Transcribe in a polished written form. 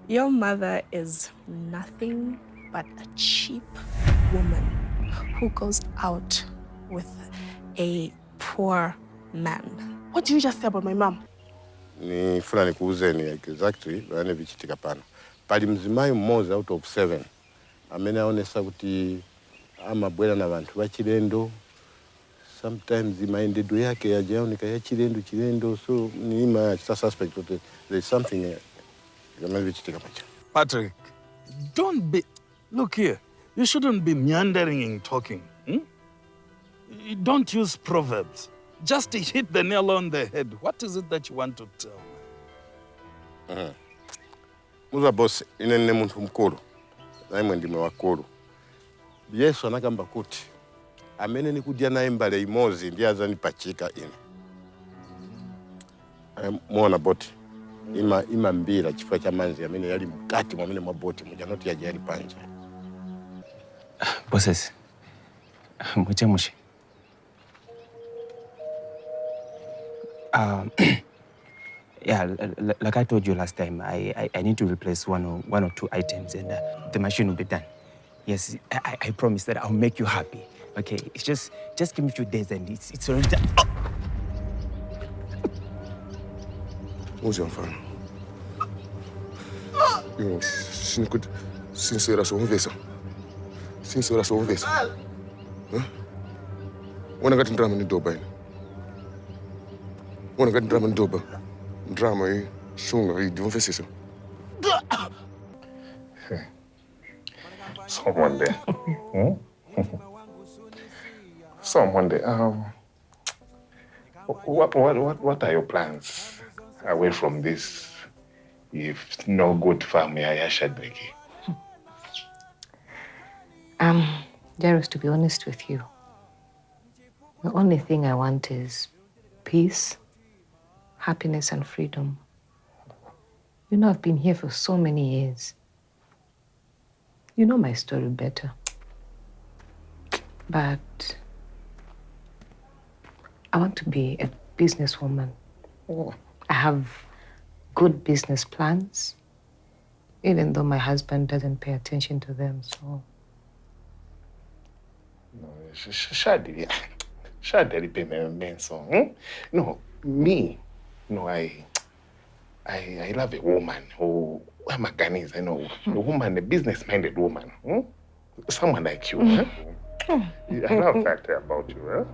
Your mother is nothing but a cheap woman who goes out with a poor man. What did you just say about my mom? Ni fulani kuuzeni exactly bane vichitika pano. Pali mzimayi mmoja out of 7 amene aonesa kuti amabwera na vantu vachilendo. Sometimes maendedo yake yajaoneka ya chilendo so nima suspect that there's something vichitika pacha. Patrick, don't be... Look here, you shouldn't be meandering in talking. Don't use proverbs. Just hit the nail on the head. What is it that you want to tell me? Muza boss, inene muntu mkulu. Naimwe ndime wakulu. Yesu anagamba kuti amene nikudya naye mbale imozi ndiye azanipachika ine. Muona boti. Ima mbira chifukwa cha manzi amene yali mkati mwamene mwa boti muja noti yaje yali panje. Bosses. Muche. Yeah, like I told you last time, I need to replace one or two items and the machine will be done. Yes, I promise that I'll make you happy. Okay, it's just give me a few days and it's already done. Who's your fan? You sincera sua conversa. Sincera sua conversa. Wana ngati drama ni doba ine. Wana ngati drama ni doba. Drama hii shunga hii diumvesisa. Someone there. Someone there. What are your plans away from this? If no good family, I should make it. Jairos, to be honest with you, the only thing I want is peace, happiness, and freedom. You know, I've been here for so many years. You know my story better. But I want to be a businesswoman. I have good business plans, even though my husband doesn't pay attention to them, so... No, Shadi payment so. No, me. No, I love a woman who I'm a Ghanese, I know. A woman, a business-minded woman. Someone like you. I love that about you.